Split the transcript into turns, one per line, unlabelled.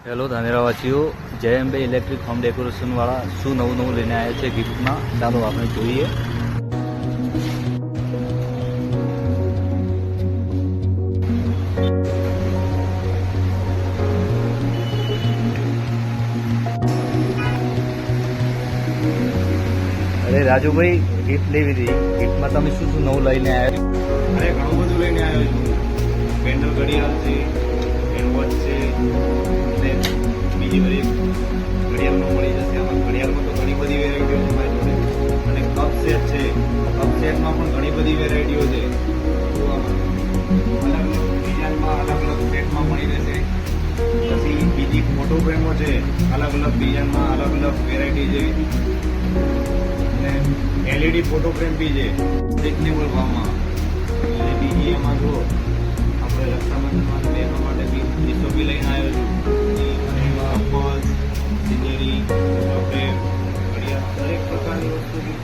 Hello ધાનેરાવાસીઓ, જય Ambe electric home ડેકોરેશનવાળા શું નવું નવું લઈને આવ્યા છે ગિફ્ટમાં, ચાલો આપણે જોઈએ. અરે રાજુભાઈ, ગિફ્ટ લેવી હતી. ગિફ્ટમાં તમે શું શું નવું લઈને આવ્યા?
અરે ઘણું બધું લઈને આવ્યો છું. પેન્ડલ ઘડિયાળ છે, હેન્ડવોચ છે, અને બીજી બધી ઘડિયાળમાં મળી જશે. આમાં ઘડિયાળમાં તો ઘણી બધી વેરાયટીઓ છે મારી જોડે. અને કપ સેટ છે, કપ સેટમાં પણ ઘણી બધી વેરાયટીઓ છે. તો આમાં અલગ અલગ ડિઝાઇનમાં અલગ અલગ સેટમાં મળી રહેશે. પછી બીજી ફોટો ફ્રેમો છે, અલગ અલગ ડિઝાઇનમાં અલગ અલગ વેરાયટી છે. અને એલઈડી ફોટો ફ્રેમ બી છે રિઝનેબલ ભાવમાં. અને બીજી એમાં જો આપણે રક્ષાબંધનમાં બહેનો માટે બી ડીશો બી લઈને આવ્યો છું. અને એમાં પર્સ, સિનેરી, ફોટો ફ્રેમ, ઘડિયાળ દરેક પ્રકારની વસ્તુ બી